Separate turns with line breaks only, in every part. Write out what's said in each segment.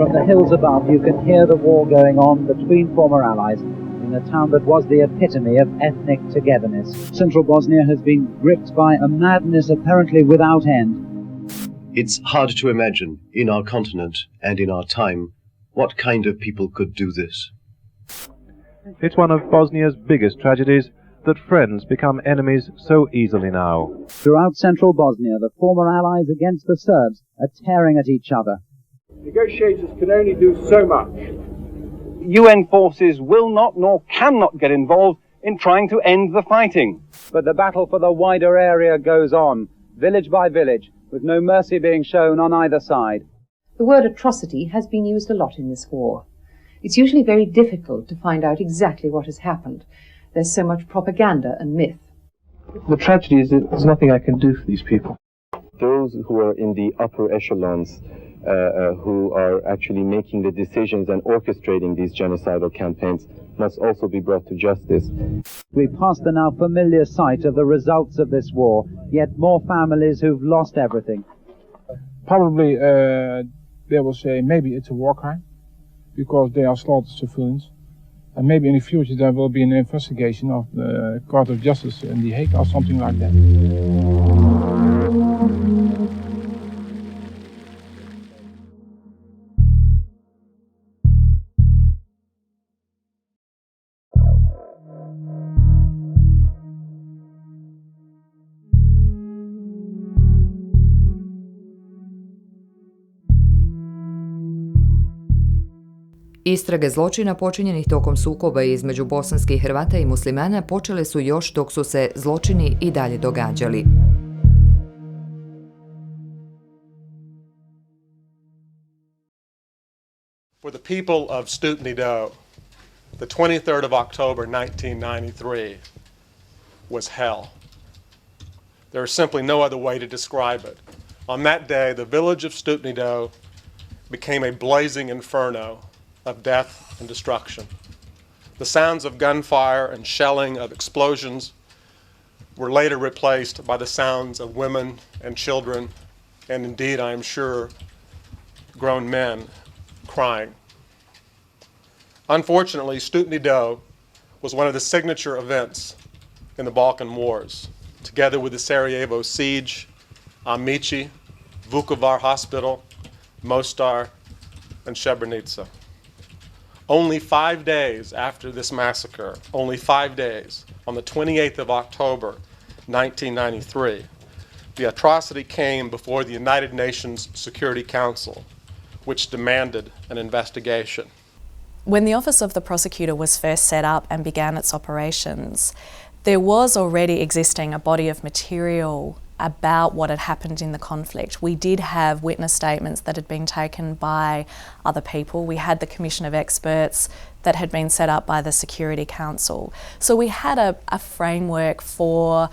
From the hills above, you can hear the war going on between former allies in a town that was the epitome of ethnic togetherness. Central Bosnia has been gripped by a madness apparently without end.
It's hard to imagine, in our continent and in our time, what kind of people could do this.
It's one of Bosnia's biggest tragedies that friends become enemies so easily now.
Throughout central Bosnia, the former allies against the Serbs are tearing at each other.
Negotiators can only do so much.
UN forces will not nor cannot get involved in trying to end the fighting.
But the battle for the wider area goes on, village by village, with no mercy being shown on either side.
The word atrocity has been used a lot in this war. It's usually very difficult to find out exactly what has happened. There's so much propaganda and myth.
The tragedy is that there's nothing I can do for these people.
Those who are in the upper echelons, who are actually making the decisions and orchestrating these genocidal campaigns, must also be brought to justice.
We passed the now familiar sight of the results of this war, yet more families who've lost everything.
Probably they will say maybe it's a war crime, because they are slaughtered civilians. And maybe in the future there will be an investigation of the Court of Justice in The Hague or something like that.
Istrage zločina počinjenih tokom sukoba između bosanskih Hrvata i muslimana počele su još dok su se zločini i dalje događali.
For the people of Stupni Do, the 23rd of October 1993 was hell. There is simply no other way to describe it. On that day, the village of Stupni Do became a blazing inferno of death and destruction. The sounds of gunfire and shelling of explosions were later replaced by the sounds of women and children, and indeed, I am sure, grown men crying. Unfortunately, Stupni Do was one of the signature events in the Balkan Wars, together with the Sarajevo siege, Amici, Vukovar Hospital, Mostar, and Srebrenica. Only 5 days after this massacre, only 5 days, on the 28th of October, 1993, the atrocity came before the United Nations Security Council, which demanded an investigation.
When the Office of the Prosecutor was first set up and began its operations, there was already existing a body of material about what had happened in the conflict. We did have witness statements that had been taken by other people. We had the Commission of Experts that had been set up by the Security Council. So we had a framework for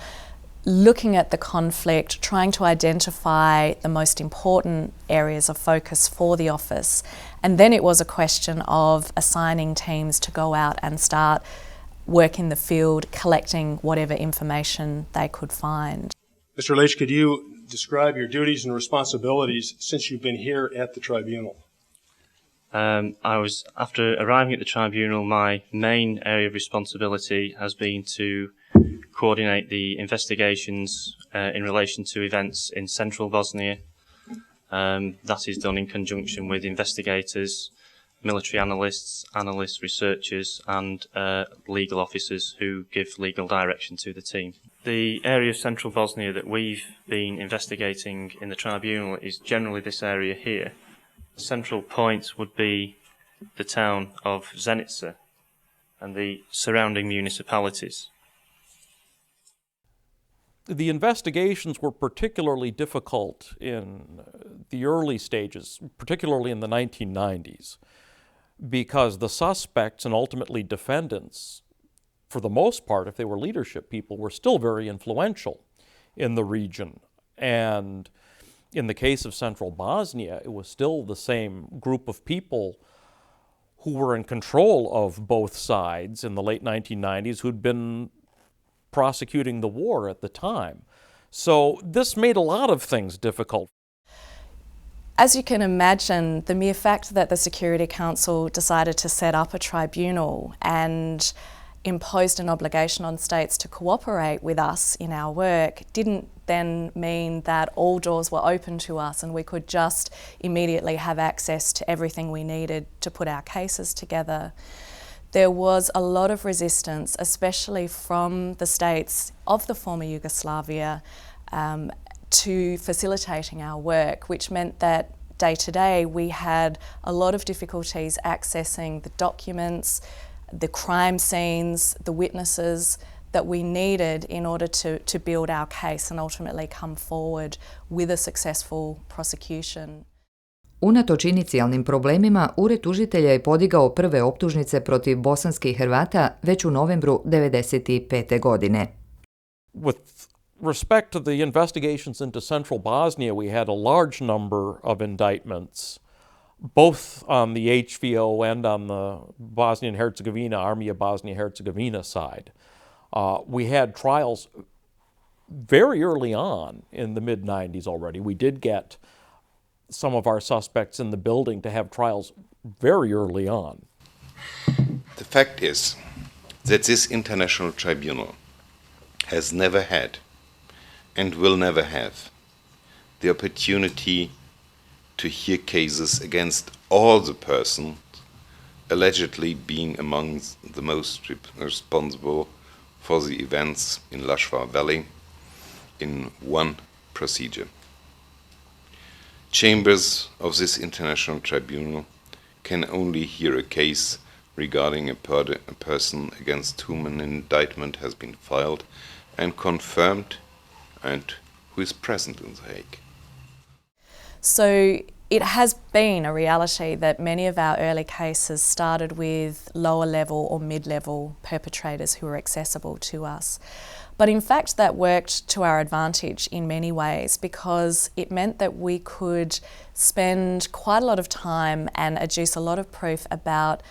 looking at the conflict, trying to identify the most important areas of focus for the office. And then it was a question of assigning teams to go out and start work in the field, collecting whatever information they could find.
Mr. Leitch, could you describe your duties and responsibilities since you've been here at the tribunal?
After arriving at the tribunal, my main area of responsibility has been to coordinate the investigations in relation to events in central Bosnia. That is done in conjunction with investigators, military analysts, researchers, and legal officers who give legal direction to the team. The area of central Bosnia that we've been investigating in the tribunal is generally this area here. The central point would be the town of Zenica and the surrounding municipalities.
The investigations were particularly difficult in the early stages, particularly in the 1990s, because the suspects and ultimately defendants, for the most part, if they were leadership people, were still very influential in the region. And in the case of central Bosnia, it was still the same group of people who were in control of both sides in the late 1990s who'd been prosecuting the war at the time. So this made a lot of things difficult.
As you can imagine, the mere fact that the Security Council decided to set up a tribunal and imposed an obligation on states to cooperate with us in our work didn't then mean that all doors were open to us and we could just immediately have access to everything we needed to put our cases together. There was a lot of resistance, especially from the states of the former Yugoslavia, to facilitating our work, which meant that day to day we had a lot of difficulties accessing the documents, the crime scenes, the witnesses that we needed in order to build our case and ultimately come forward with a successful prosecution.
Unatoč inicijalnim problemima, Ured tužitelja je podigao prve optužnice protiv bosanskih Hrvata već u novembru 1995. godine.
With respect to the investigations into central Bosnia, we had a large number of indictments, both on the HVO and on the Bosnian-Herzegovina, Army of Bosnia-Herzegovina side. We had trials very early on in the mid-90s already. We did get some of our suspects in the building to have trials very early on.
The fact is that this international tribunal has never had and will never have the opportunity to hear cases against all the persons allegedly being among the most responsible for the events in Lashvar Valley in one procedure. Chambers of this international tribunal can only hear a case regarding a person against whom an indictment has been filed and confirmed and who is present in The Hague.
So it has been a reality that many of our early cases started with lower level or mid-level perpetrators who were accessible to us. But in fact that worked to our advantage in many ways because it meant that we could spend quite a lot of time and adduce a lot of proof about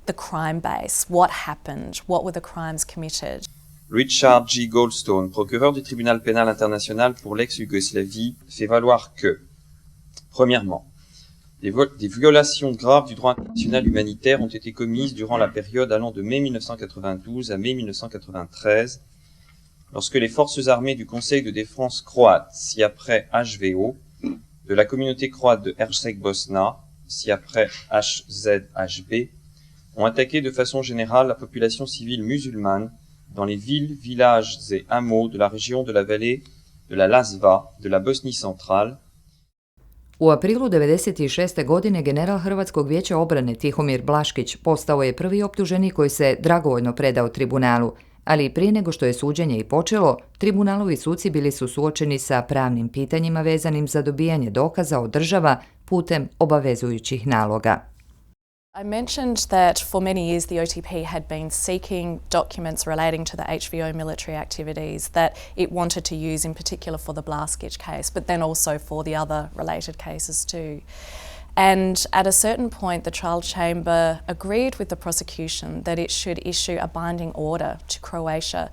the crime base, what happened, what were the crimes committed.
Richard G. Goldstone, procureur du Tribunal pénal international pour l'ex-Yougoslavie, fait valoir que, premièrement, des violations graves du droit international humanitaire ont été commises durant la période allant de mai 1992 à mai 1993, lorsque les forces armées du Conseil de défense croate, ci-après HVO, de la communauté croate de Srednja Bosna, ci-après HZHB, ont attaqué de façon générale la population civile musulmane dans les villes, villages et hameaux de la région de la vallée de la Lazva, de la Bosnie centrale.
U aprilu 1996. godine general Hrvatskog vijeća obrane Tihomir Blaškić postao je prvi optuženi koji se dragovoljno predao tribunalu, ali prije nego što je suđenje i počelo, tribunalovi suci bili su suočeni sa pravnim pitanjima vezanim za dobijanje dokaza od država putem obavezujućih naloga.
I mentioned that for many years the OTP had been seeking documents relating to the HVO military activities that it wanted to use in particular for the Blaskić case, but then also for the other related cases too. And at a certain point the trial chamber agreed with the prosecution that it should issue a binding order to Croatia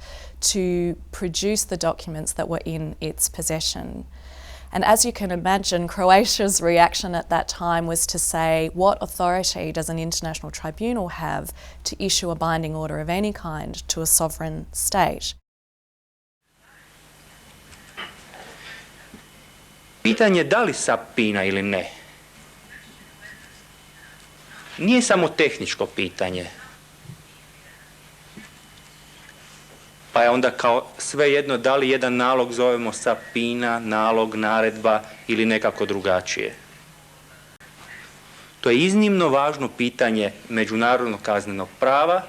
to produce the documents that were in its possession. And as you can imagine, Croatia's reaction at that time was to say, what authority does an international tribunal have to issue a binding order of any kind to a sovereign state?
Pitanje da li sapina ili ne nije samo tehničko pitanje. Pa je onda kao svejedno da li jedan nalog zovemo sapina, nalog, naredba ili nekako drugačije. To je iznimno važno pitanje međunarodnog kaznenog prava,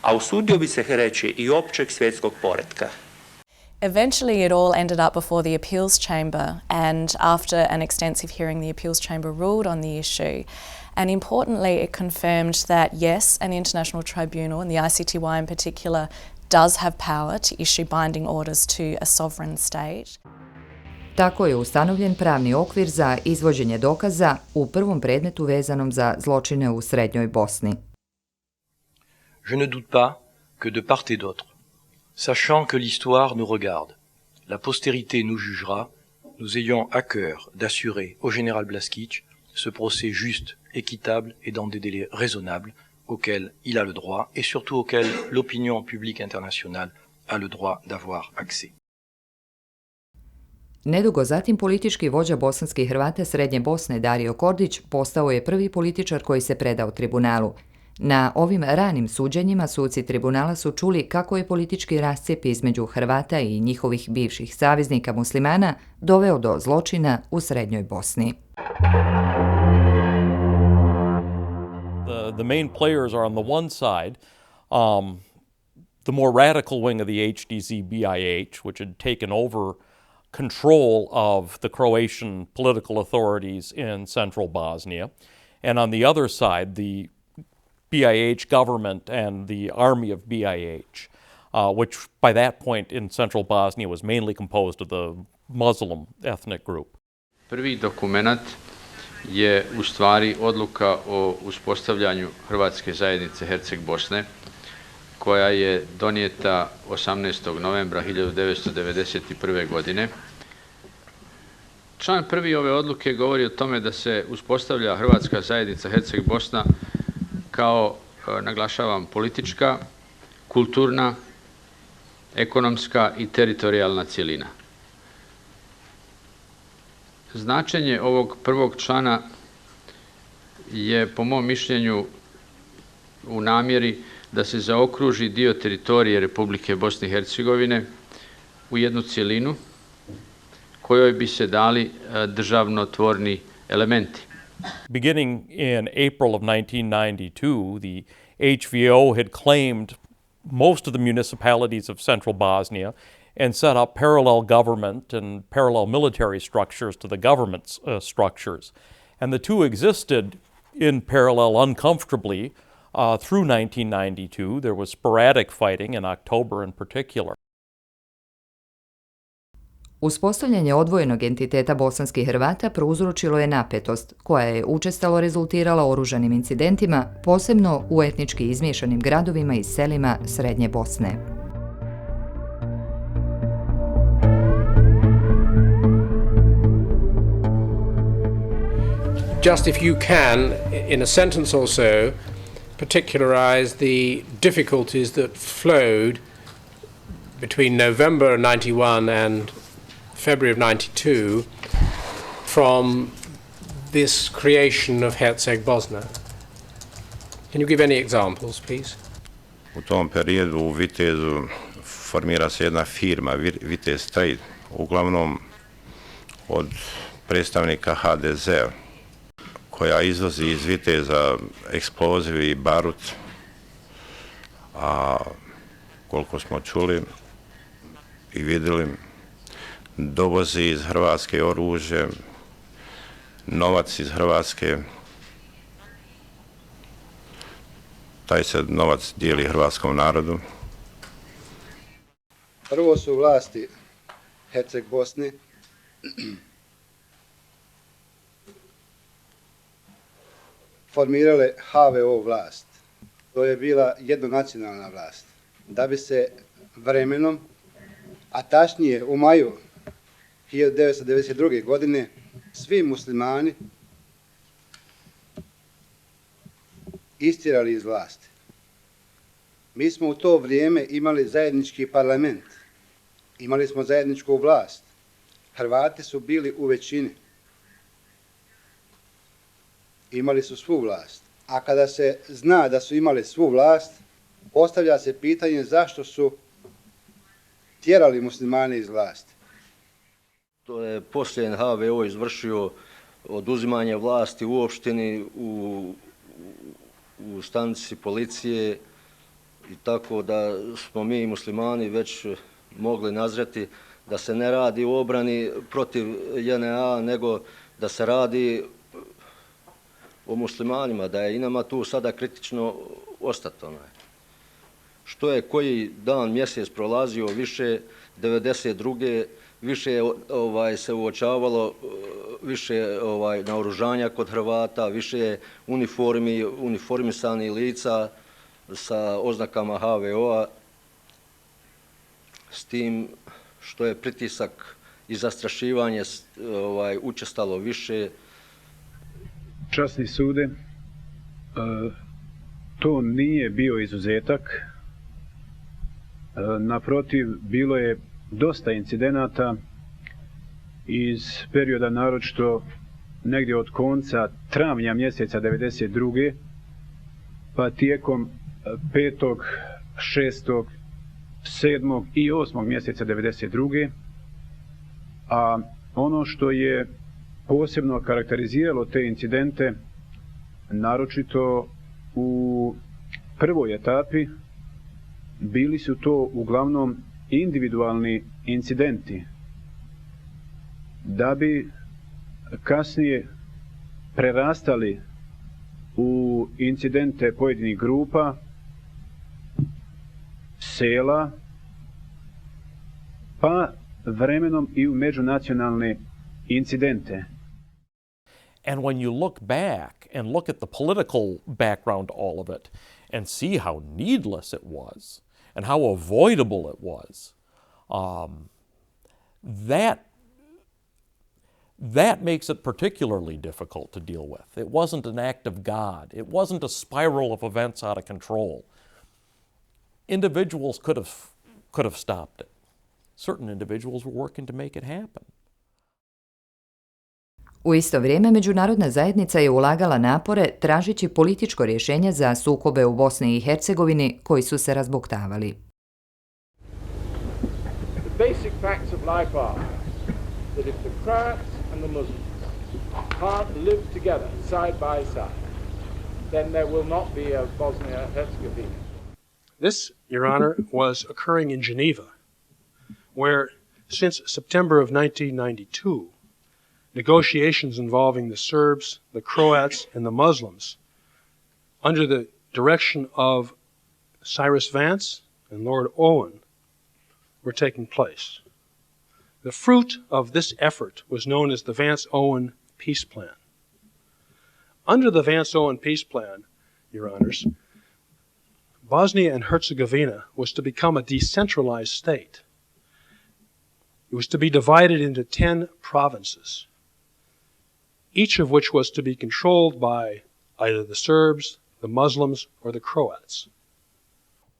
a usudio bi se reći i općeg svjetskog poretka.
Eventually it all ended up before the appeals chamber, and after an extensive hearing the appeals chamber ruled on the issue. And importantly, it confirmed that yes, an international tribunal, and the ICTY in particular, does have power to issue binding orders to a sovereign state.
Tako je ustanovljen pravni okvir za izvođenje dokaza u prvom predmetu vezanom za zločine u Srednjoj Bosni.
Je ne doute pas que de part et d'autre, sachant que l'histoire nous regarde, la postérité nous jugera nous ayons à cœur d'assurer au général Blaskić ce procès juste, équitable et dans des délais raisonnables auxquels il a le droit et surtout auxquels l'opinion publique internationale a le droit d'avoir accès.
Nedugo zatim politički vođa bosanskih Hrvata Srednje Bosne Dario Kordić postao je prvi političar koji se predao tribunalu. Na ovim ranim suđenjima suci tribunala su čuli kako je politički rascijep između Hrvata i njihovih bivših saveznika muslimana doveo do zločina u Srednjoj Bosni.
The main players are on the one side, the more radical wing of the HDZ-BIH, which had taken over control of the Croatian political authorities in central Bosnia, and on the other side, the BIH government and the army of BIH, which by that point in central Bosnia was mainly composed of the Muslim ethnic group.
Prvi dokumenat je u stvari odluka o uspostavljanju Hrvatske zajednice Herceg Bosne, koja je donijeta 18. novembra 1991. godine. Član prvi ove odluke govori o tome da se uspostavlja Hrvatska zajednica Herceg Bosna kao, naglašavam, politička, kulturna, ekonomska i teritorijalna cjelina. Značenje ovog prvog člana je, po mom mišljenju, u namjeri da se zaokruži dio teritorije Republike Bosne i Hercegovine u jednu cjelinu kojoj bi se dali državnotvorni elementi.
Beginning in April of 1992, the HVO had claimed most of the municipalities of central Bosnia and set up parallel government and parallel military structures to the government's structures. And the two existed in parallel uncomfortably through 1992. There was sporadic fighting in October in particular.
Uspostavljanje odvojenog entiteta bosanskih Hrvata prouzročilo je napetost, koja je učestalo rezultirala oružanim incidentima, posebno u etnički izmiješanim gradovima i selima Srednje Bosne.
Just if you can, in a sentence or so, particularize the difficulties that flowed between November of 91 and February of 92 from this creation of Herceg Bosna. Can you give any examples, please?
U tom periodu u Vitezu formira se jedna firma, Vitez Trade, uglavnom od predstavnika HDZ-a, koja izvozi iz Viteza eksploziv i barut, a koliko smo čuli i vidjeli, dovozi iz Hrvatske oružje, novac iz Hrvatske. Taj se novac dijeli hrvatskom narodu.
Prvo su vlasti Herceg Bosne formirale HVO vlast. To je bila jednonacionalna vlast. Da bi se vremenom, a tačnije u maju 1992. godine, svi muslimani istjerali iz vlasti. Mi smo u to vrijeme imali zajednički parlament, imali smo zajedničku vlast. Hrvati su bili u većini. Imali su svu vlast. A kada se zna da su imali svu vlast, postavlja se pitanje zašto su tjerali muslimane iz vlasti.
To je poslije HVO izvršio oduzimanje vlasti u opštini, u stanici policije, i tako da smo mi muslimani već mogli nazreti da se ne radi u obrani protiv JNA, nego da se radi o muslimanima, da je i nama tu sada kritično ostati. Što je koji dan, mjesec prolazio, više 92. više se uočavalo više naoružanja kod Hrvata, više uniformisanih lica sa oznakama HVO-a, s tim što je pritisak i zastrašivanje učestalo više.
Časni sude, to nije bio izuzetak. Naprotiv, bilo je dosta incidenata iz perioda naročito negdje od konca travnja mjeseca 1992. pa tijekom 5., 6., 7. i 8. mjeseca 1992. A ono što je posebno karakteriziralo te incidente, naročito u prvoj etapi, bili su to uglavnom individualni incidenti, da bi kasnije prerastali u incidente pojedinih grupa, sela, pa vremenom i u međunacionalne incidente.
And when you look back and look at the political background to all of it and see how needless it was and how avoidable it was, that makes it particularly difficult to deal with. It wasn't an act of God. It wasn't a spiral of events out of control. Individuals could have stopped it. Certain individuals were working to make it happen.
U isto vrijeme, međunarodna zajednica je ulagala napore tražeći političko rješenje za sukobe u Bosni i Hercegovini koji su se razbuktavali.
The basic facts of life are that if the Croats and the Muslims can't live together side by side, then there will not be a Bosnia-Herzegovina.
This, Your Honor, was occurring in Geneva, where since September of 1992, negotiations involving the Serbs, the Croats, and the Muslims, under the direction of Cyrus Vance and Lord Owen, were taking place. The fruit of this effort was known as the Vance-Owen Peace Plan. Under the Vance-Owen Peace Plan, Your Honors, Bosnia and Herzegovina was to become a decentralized state. It was to be divided into 10 provinces, each of which was to be controlled by either the Serbs, the Muslims, or the Croats.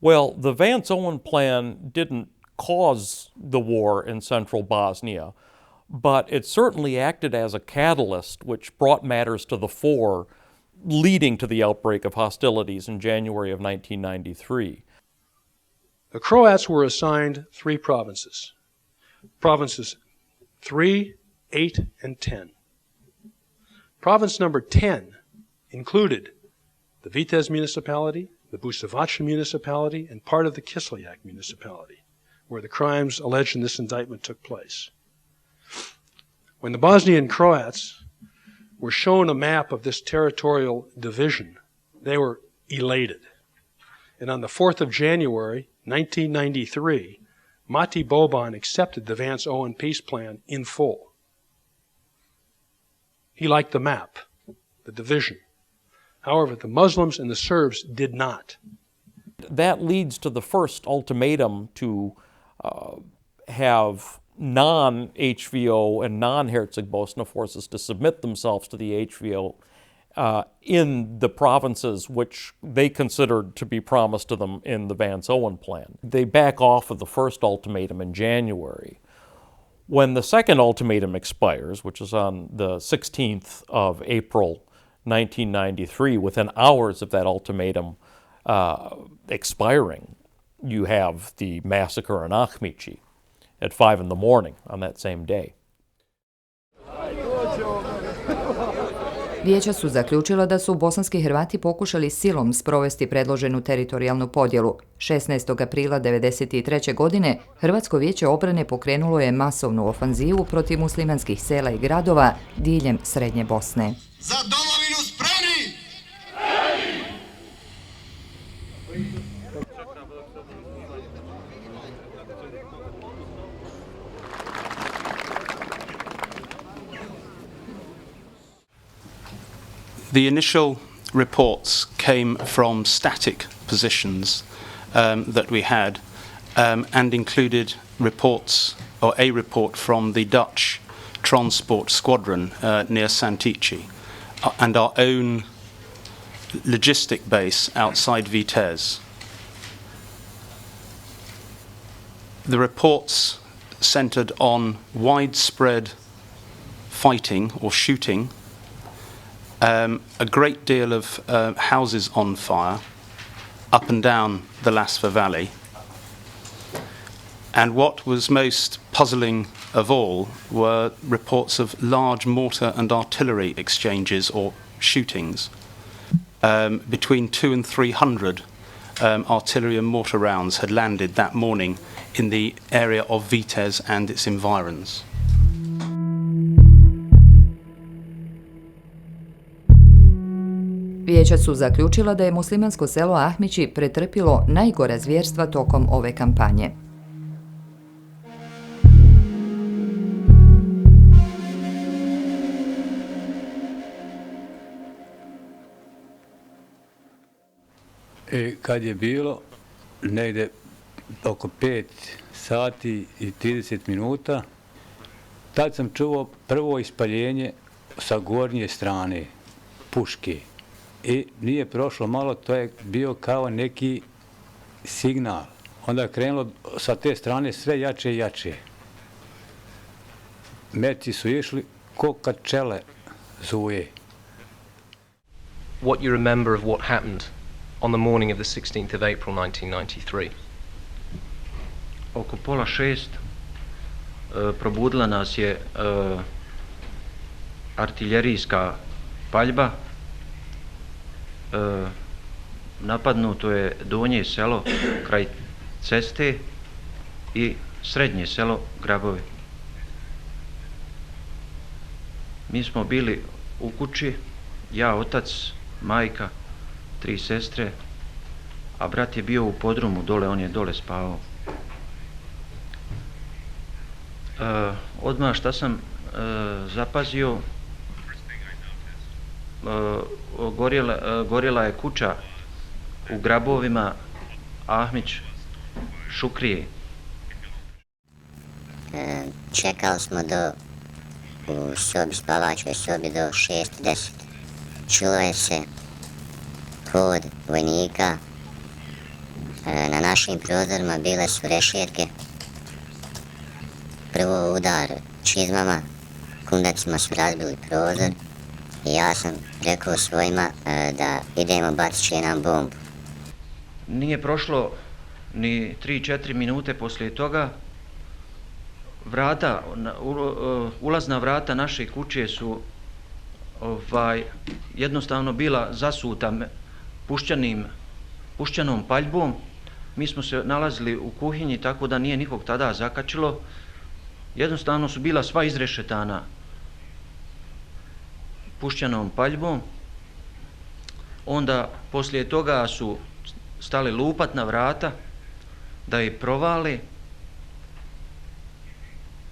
Well, the Vance-Owen plan didn't cause the war in central Bosnia, but it certainly acted as a catalyst which brought matters to the fore, leading to the outbreak of hostilities in January of 1993.
The Croats were assigned 3 provinces. Provinces 3, 8, and 10. Province number 10 included the Vitez municipality, the Busovac municipality, and part of the Kislyak municipality, where the crimes alleged in this indictment took place. When the Bosnian Croats were shown a map of this territorial division, they were elated. And on the 4th of January, 1993, Mati Boban accepted the Vance-Owen peace plan in full. He liked the map, the division. However, the Muslims and the Serbs did not.
That leads to the first ultimatum to have non-HVO and non-Herzegovina forces to submit themselves to the HVO in the provinces which they considered to be promised to them in the Vance-Owen plan. They back off of the first ultimatum in January. When the second ultimatum expires, which is on the 16th of April 1993, within hours of that ultimatum expiring, you have the massacre in Ahmići at 5 in the morning on that same day.
Vijeća su zaključila da su bosanski Hrvati pokušali silom sprovesti predloženu teritorijalnu podjelu. 16. aprila 1993. godine Hrvatsko vijeće obrane pokrenulo je masovnu ofanzivu protiv muslimanskih sela i gradova diljem Srednje Bosne.
Za domovinu spremni!
The initial reports came from static positions that we had and included reports or a report from the Dutch transport squadron near Santici, and our own logistic base outside Vitez. The reports centered on widespread fighting or shooting, a great deal of houses on fire up and down the Lasva Valley. And what was most puzzling of all were reports of large mortar and artillery exchanges or shootings. Between 200 and 300 artillery and mortar rounds had landed that morning in the area of Vitez and its environs.
Vijeća su zaključila da je muslimansko selo Ahmići pretrpilo najgora zvjerstva tokom ove kampanje.
Kad je bilo negdje oko 5 sati i 30 minuta, tad sam čuo prvo ispaljenje sa gornje strane puške. I nije prošlo malo, to je bio kao neki signal. Onda je krenulo sa te strane sve jače i jače. Meci su išli ko kad čele zuje.
What you remember of what happened on the morning of the 16th of April 1993?
Oko 5:30 probudila nas je artiljerijska paljba. Napadnuto je donje selo kraj ceste i srednje selo Grabovi. Mi smo bili u kući, ja, otac, majka, 3 sestre, a brat je bio u podrumu dole, on je dole spavao. Odmah šta sam zapazio, gorjela je kuća u Grabovima, Ahmić, Šukrije.
Čekali smo u sobi, spavačoj sobi do 6:10. Čulo je se hod vojnika, na našim prozorima bile su rešetke. Prvo udar čizmama, kundacima su razbili prozor i ja sam rekao svojima da idemo, bacit će nam bombu.
Nije prošlo ni 3-4 minute poslije toga, ulazna vrata naše kuće su jednostavno bila zasuta puščanom paljbom. Mi smo se nalazili u kuhinji, tako da nije nikog tada zakačilo. Jednostavno su bila sva izrešetana puščanom paljbom. Onda poslije toga su stali lupat na vrata da je provali.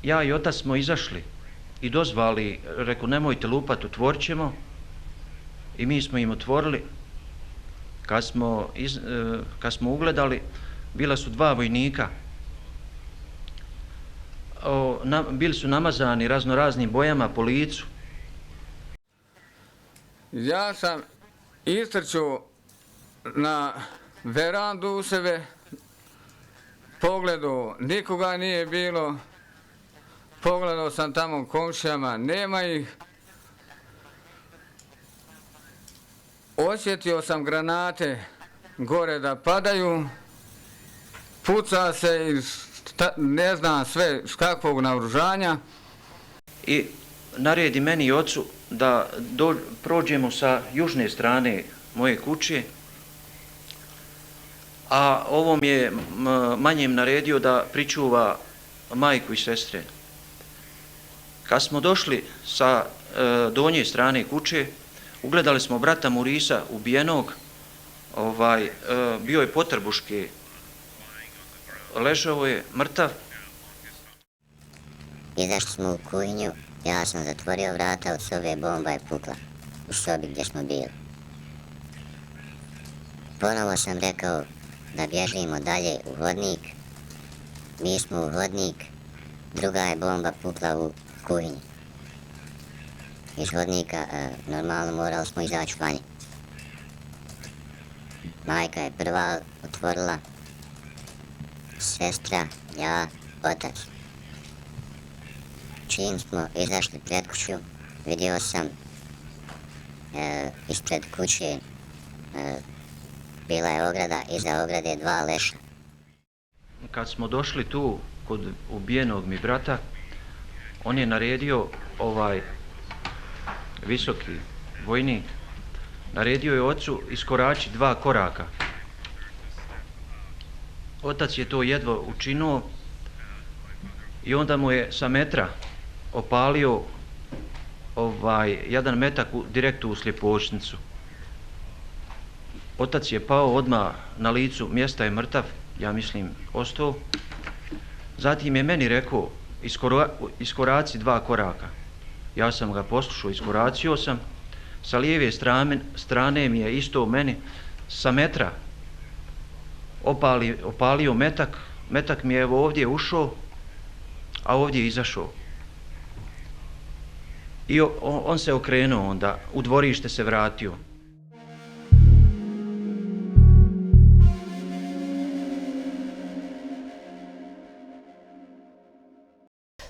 Ja i otac smo izašli i dozvali, rekao nemojte lupat, otvorit ćemo. I mi smo im otvorili. Kad smo ugledali, bila su 2 vojnika. Bili su namazani raznoraznim bojama po licu.
Ja sam istrčao na verandu u sebe, pogledao, nikoga nije bilo, pogledao sam tamo komšijama, nema ih. Osjetio sam granate gore da padaju, puca se iz ne znam sve s kakvog naoružanja.
I naredi meni i ocu da prođemo sa južne strane moje kuće, a ovom je manjem naredio da pričuva majku i sestre. Kad smo došli sa donje strane kuće, ugledali smo brata Murisa ubijenog, bio je potrbuške, ležao je mrtav.
Izašli smo u kuhinju, ja sam zatvorio vrata, od sobe bomba je pukla, u sobi gdje smo bili. Ponovo sam rekao da bježimo dalje u hodnik. Mi smo u hodnik, druga je bomba pukla u kuhinji. Iz hodnika, normalno morali smo izaći vanje. Majka je prva otvorila, sestra, ja, otac. Čim smo izašli pred kuću, vidio sam ispred kuće bila je ograda, iza ograde 2 leša.
Kad smo došli tu kod ubijenog mi brata, on je naredio, visoki vojnik, naredio je ocu iskorači 2 koraka. Otac je to jedva učinuo i onda mu je sa metra opalio jedan metak direktno u sljepočnicu. Otac je pao odmah na licu, mjesta je mrtav, ja mislim ostao. Zatim je meni rekao, iskoraci 2 koraka. Ja sam ga poslušao, iskoracio sam. Sa lijeve strane mi je isto meni sa metra opalio metak. Metak mi je evo ovdje ušao, a ovdje izašao. I on se okrenuo onda, u dvorište se vratio.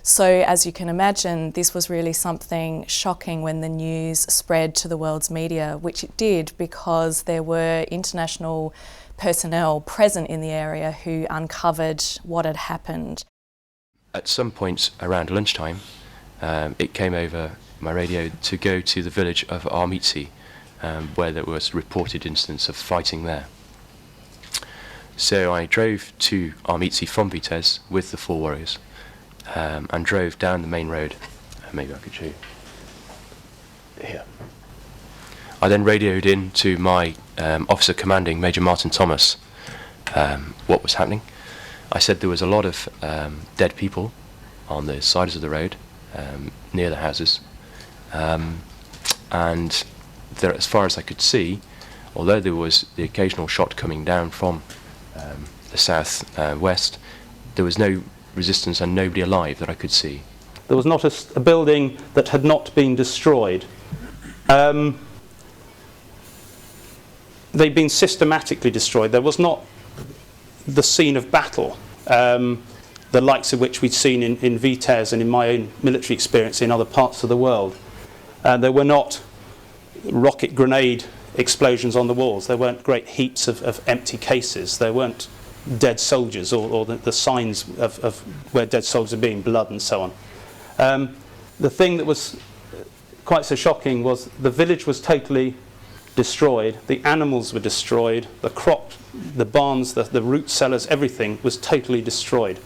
So, as you can imagine, this was really something shocking when the news spread to the world's media, which it did because there were international personnel present in the area who uncovered what had happened.
At some point around lunchtime, it came over my radio to go to the village of Icty, where there was reported incidents of fighting there. So I drove to Icty from Vitez with the 4 warriors. And drove down the main road. Maybe I could show you. Here. I then radioed in to my officer commanding, Major Martin Thomas, what was happening. I said there was a lot of dead people on the sides of the road, near the houses. And there, as far as I could see, although there was the occasional shot coming down from the south west, there was no resistance and nobody alive that I could see.
There was not a building that had not been destroyed. They'd been systematically destroyed. There was not the scene of battle, the likes of which we'd seen in Vitez and in my own military experience in other parts of the world. There were not rocket grenade explosions on the walls. There weren't great heaps of empty cases. There weren't dead soldiers or the signs of where dead soldiers are being, blood and so on. The thing that was quite so shocking was the village was totally destroyed, the animals were destroyed, the crop, the barns, the root cellars, everything was totally destroyed.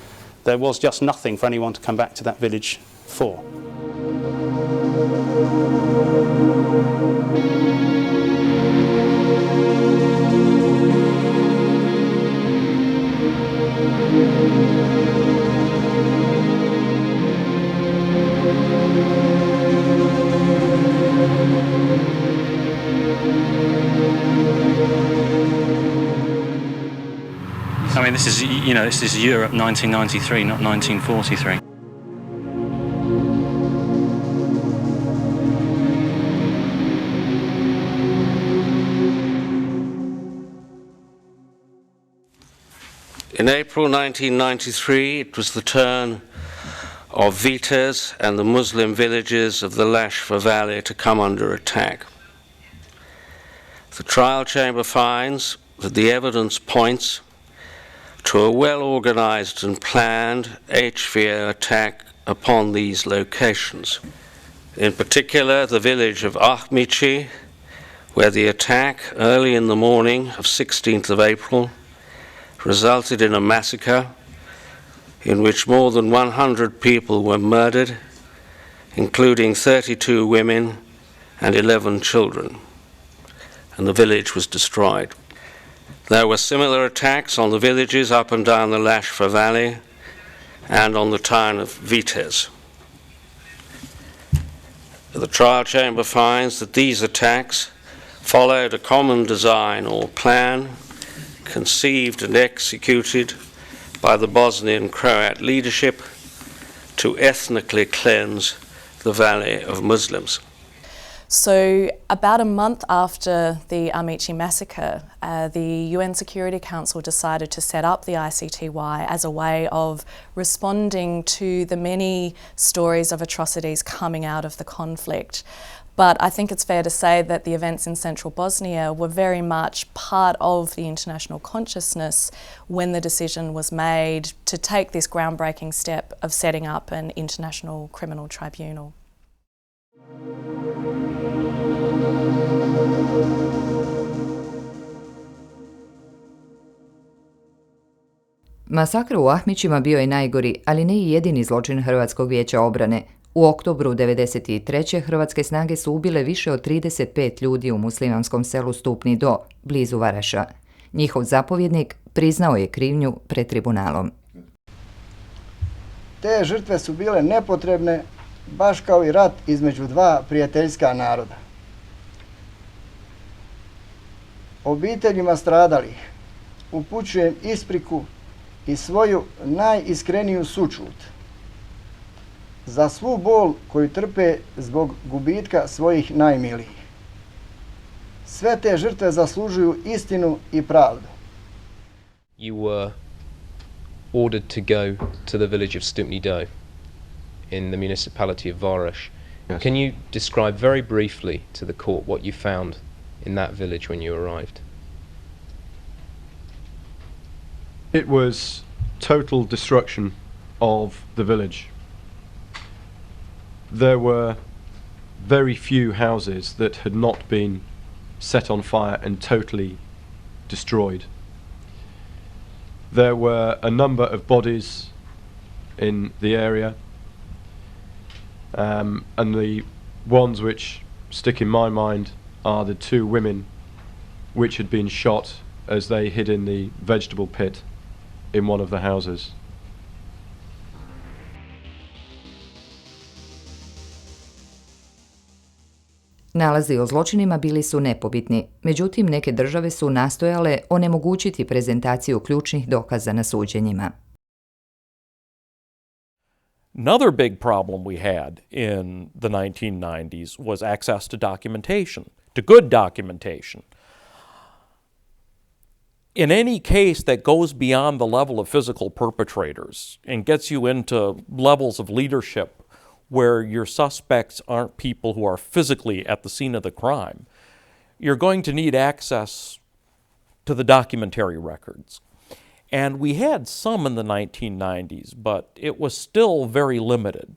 There was just nothing for anyone to come back to that village for.
I mean, this is Europe 1993, not 1943.
In April 1993, it was the turn of Vitez and the Muslim villages of the Lashva Valley to come under attack. The trial chamber finds that the evidence points to a well-organized and planned HVO attack upon these locations. In particular, the village of Ahmici, where the attack early in the morning of 16th of April resulted in a massacre in which more than 100 people were murdered, including 32 women and 11 children, and the village was destroyed. There were similar attacks on the villages up and down the Lashva Valley and on the town of Vitez. The trial chamber finds that these attacks followed a common design or plan conceived and executed by the Bosnian Croat leadership to ethnically cleanse the Valley of Muslims.
So about a month after the Icty massacre, the UN Security Council decided to set up the ICTY as a way of responding to the many stories of atrocities coming out of the conflict. But I think it's fair to say that the events in central Bosnia were very much part of the international consciousness when the decision was made to take this groundbreaking step of setting up an international criminal tribunal.
Masakr u Ahmićima bio je najgori, ali ne i jedini zločin Hrvatskog vijeća obrane. U oktobru 1993. hrvatske snage su ubile više od 35 ljudi u muslimanskom selu Stupni Do, blizu Varaša. Njihov zapovjednik priznao je krivnju pred tribunalom.
Te žrtve su bile nepotrebne, baš kao i rat između dva prijateljska naroda. Obiteljima stradalih upućujem ispriku i svoju najiskreniju sućut za svu bol koju trpe zbog gubitka svojih najmilijih. Sve te žrtve zaslužuju istinu i pravdu.
You were ordered to go to the village of Stupni Do in the municipality of Varash. Yes. Can you describe very briefly to the court what you found in that village when you arrived?
It was total destruction of the village. There were very few houses that had not been set on fire and totally destroyed. There were a number of bodies in the area, and the ones which stick in my mind are the two women which had been shot as they hid in the vegetable pit in one of the houses.
Nalazi o zločinima bili su nepobitni, međutim neke države su nastojale onemogućiti prezentaciju ključnih dokaza na suđenjima.
Another big problem we had in the 1990s was access to documentation, to good documentation. In any case that goes beyond the level of physical perpetrators and gets you into levels of leadership where your suspects aren't people who are physically at the scene of the crime, you're going to need access to the documentary records. And we had some in the 1990s, but it was still very limited.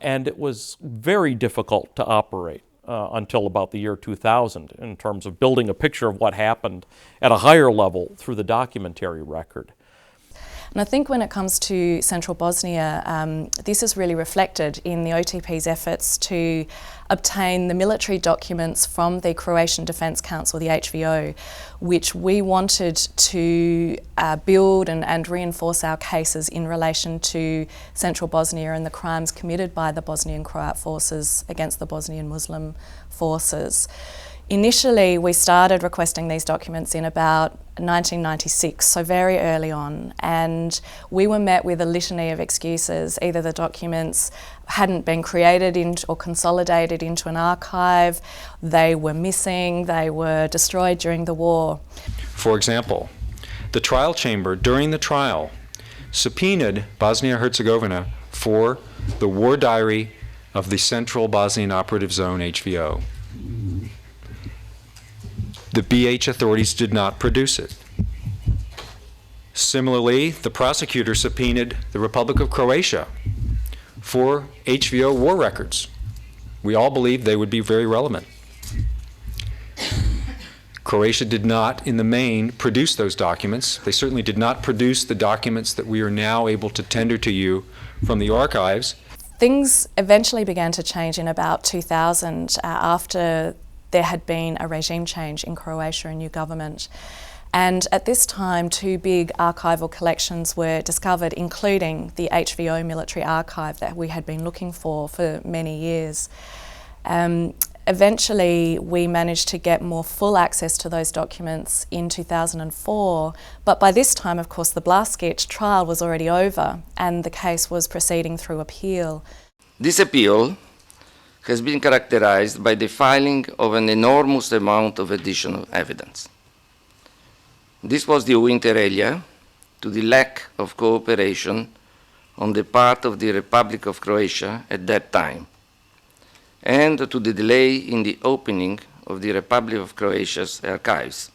And it was very difficult to operate until about the year 2000 in terms of building a picture of what happened at a higher level through the documentary record.
And I think when it comes to central Bosnia, this is really reflected in the OTP's efforts to obtain the military documents from the Croatian Defence Council, the HVO, which we wanted to build and reinforce our cases in relation to central Bosnia and the crimes committed by the Bosnian Croat forces against the Bosnian Muslim forces. Initially, we started requesting these documents in about 1996, so very early on, and we were met with a litany of excuses. Either the documents hadn't been created or consolidated into an archive, they were missing, they were destroyed during the war.
For example, the trial chamber during the trial subpoenaed Bosnia-Herzegovina for the war diary of the Central Bosnian Operative Zone, HVO. The BH authorities did not produce it. Similarly, the prosecutor subpoenaed the Republic of Croatia for HVO war records. We all believed they would be very relevant. Croatia did not, in the main, produce those documents. They certainly did not produce the documents that we are now able to tender to you from the archives.
Things eventually began to change in about 2000 after there had been a regime change in Croatia, a new government. And at this time, two big archival collections were discovered, including the HVO military archive that we had been looking for many years. Eventually, we managed to get more full access to those documents in 2004, but by this time, of course, the Blaskić trial was already over and the case was proceeding through appeal.
This appeal has been characterized by the filing of an enormous amount of additional evidence. This was due inter alia to the lack of cooperation on the part of the Republic of Croatia at that time, and to the delay in the opening of the Republic of Croatia's archives,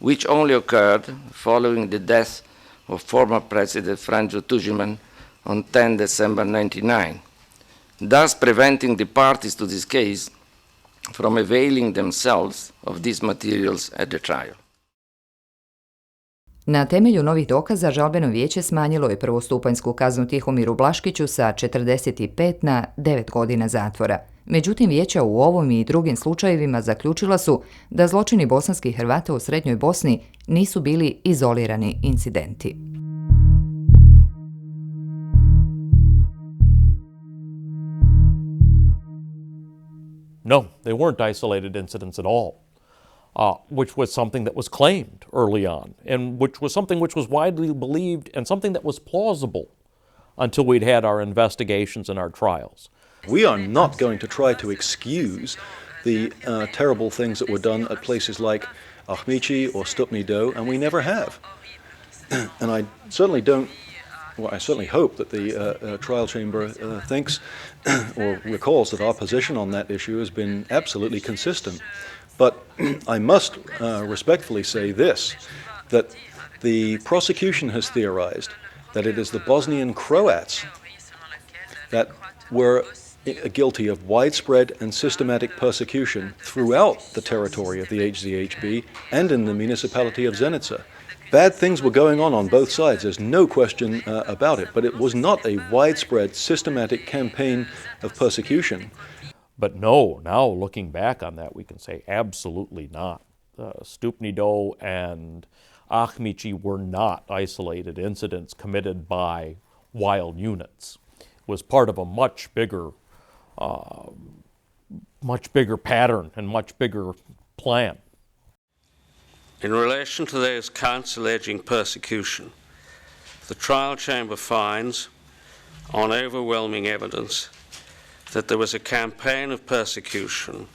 which only occurred following the death of former President Franjo Tuđman on 10 December 1999, thus preventing the parties to this case from availing themselves of these materials at the trial.
Na temelju novih dokaza, žalbeno vijeće smanjilo je prvostupanjsku kaznu Tihomiru Blaškiću sa 45 na 9 godina zatvora. Međutim, vijeća u ovom i drugim slučajevima zaključila su da zločini bosanskih Hrvata u Srednjoj Bosni nisu bili izolirani incidenti.
No, they weren't isolated incidents at all. Which was something that was claimed early on, and which was something which was widely believed and something that was plausible until we'd had our investigations and our trials.
We are not going to try to excuse the terrible things that were done at places like Ahmići or Stupni Do, and we never have. And I certainly don't, well, I certainly hope that the trial chamber thinks or recalls that our position on that issue has been absolutely consistent. But I must respectfully say this, that the prosecution has theorized that it is the Bosnian Croats that were guilty of widespread and systematic persecution throughout the territory of the HZHB and in the municipality of Zenica. Bad things were going on both sides, there's no question about it, but it was not a widespread, systematic campaign of persecution.
But no, now looking back on that, we can say absolutely not. Stupni Do and Ahmići were not isolated incidents committed by wild units. It was part of a much bigger pattern and much bigger plan.
In relation to those counts alleging persecution, the trial chamber finds, on overwhelming evidence, that there was a campaign of persecution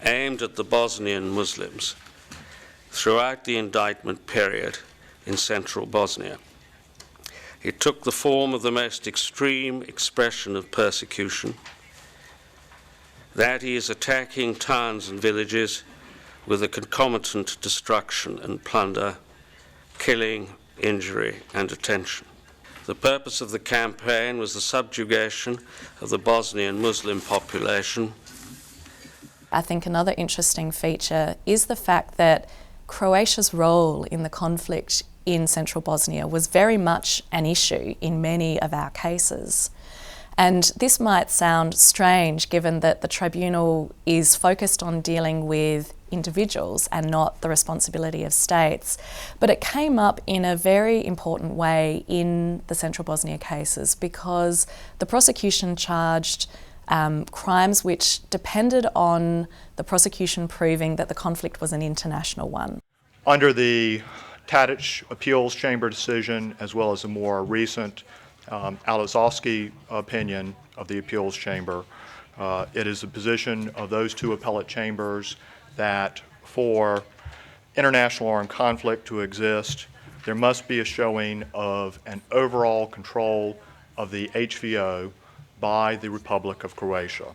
aimed at the Bosnian Muslims throughout the indictment period in central Bosnia. It took the form of the most extreme expression of persecution, that is, attacking towns and villages with a concomitant destruction and plunder, killing, injury, and detention. The purpose of the campaign was the subjugation of the Bosnian Muslim population.
I think another interesting feature is the fact that Croatia's role in the conflict in central Bosnia was very much an issue in many of our cases. And this might sound strange given that the tribunal is focused on dealing with individuals and not the responsibility of states, but it came up in a very important way in the central Bosnia cases because the prosecution charged crimes which depended on the prosecution proving that the conflict was an international one.
Under the Tadić Appeals Chamber decision, as well as a more recent Alazovsky opinion of the Appeals Chamber, it is the position of those two appellate chambers that for international armed conflict to exist, there must be a showing of an overall control of the HVO by the Republic of Croatia.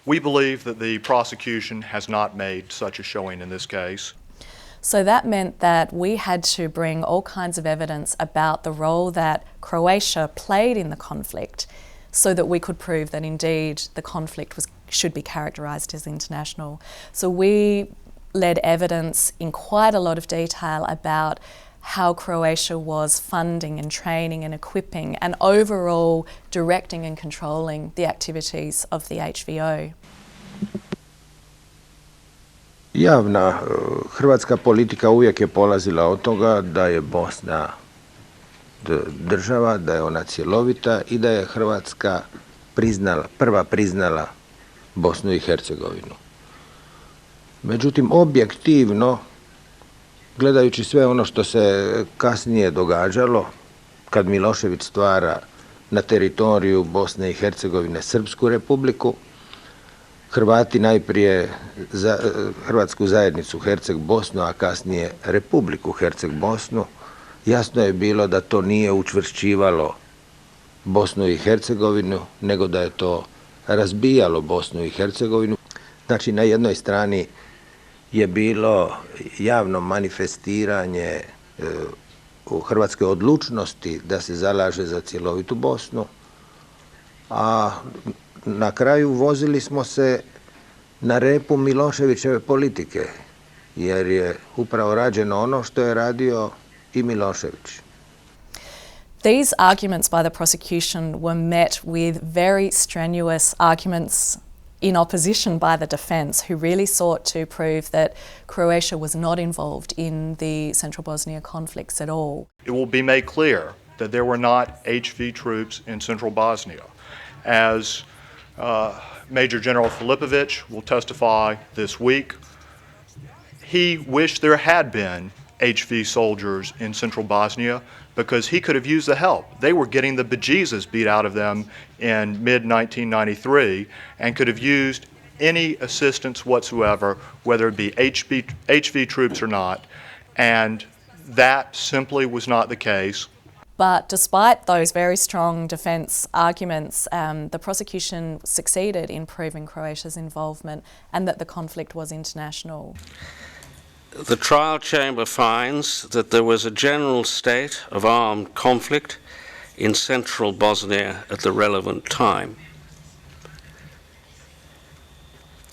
We believe that the prosecution has not made such a showing in this case.
So that meant that we had to bring all kinds of evidence about the role that Croatia played in the conflict so that we could prove that indeed the conflict should be characterised as international. So we led evidence in quite a lot of detail about how Croatia was funding and training and equipping and overall directing and controlling the activities of the HVO.
Javna hrvatska politika uvijek je polazila od toga da je Bosna država, da je ona cjelovita i da je Hrvatska prva priznala Bosnu i Hercegovinu. Međutim, objektivno, gledajući sve ono što se kasnije događalo, kad Milošević stvara na teritoriju Bosne i Hercegovine Srpsku republiku, Hrvati najprije Hrvatsku zajednicu Herceg Bosnu, a kasnije Republiku Herceg Bosnu, jasno je bilo da to nije učvršćivalo Bosnu i Hercegovinu, nego da je to razbijalo Bosnu i Hercegovinu. Znači, na jednoj strani je bilo javno manifestiranje u hrvatske odlučnosti da se zalaže za cjelovitu Bosnu, a na kraju vozili smo se na repu Miloševićeve politike, jer je upravo rađeno ono što je radio i Milošević.
These arguments by the prosecution were met with very strenuous arguments in opposition by the defence, who really sought to prove that Croatia was not involved in the Central Bosnia conflicts at all.
It will be made clear that there were not HV troops in Central Bosnia. As Major General Filipović will testify this week, he wished there had been HV soldiers in Central Bosnia because he could have used the help. They were getting the bejesus beat out of them in mid-1993 and could have used any assistance whatsoever, whether it be HV troops or not, and that simply was not the case.
But despite those very strong defence arguments, the prosecution succeeded in proving Croatia's involvement and that the conflict was international.
The trial chamber finds that there was a general state of armed conflict in central Bosnia at the relevant time.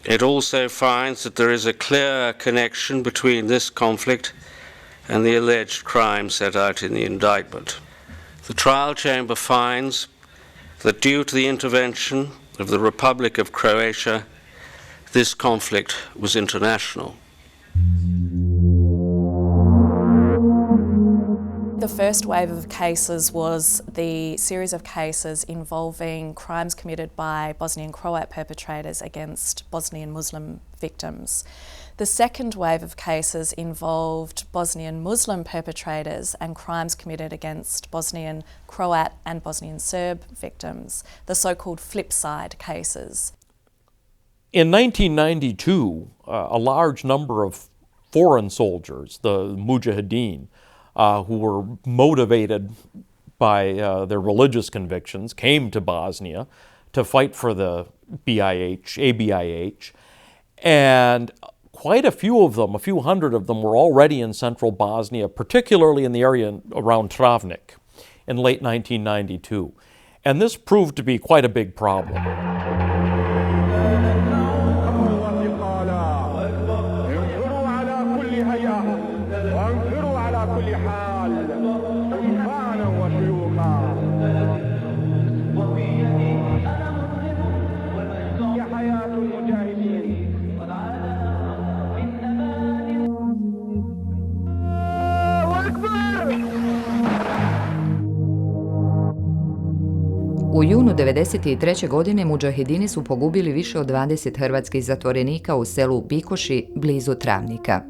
It also finds that there is a clear connection between this conflict and the alleged crime set out in the indictment. The trial chamber finds that due to the intervention of the Republic of Croatia, this conflict was international.
The first wave of cases was the series of cases involving crimes committed by Bosnian Croat perpetrators against Bosnian Muslim victims. The second wave of cases involved Bosnian Muslim perpetrators and crimes committed against Bosnian Croat and Bosnian Serb victims, the so-called flip side cases.
In 1992, a large number of foreign soldiers, the Mujahideen, who were motivated by their religious convictions, came to Bosnia to fight for the ABIH, and quite a few of them, a few hundred of them, were already in central Bosnia, particularly in the area around Travnik in late 1992. And this proved to be quite a big problem.
U junu 1993. godine Mudžahidini su pogubili više od 20 hrvatskih zatvorenika u selu Bikoši blizu Travnika.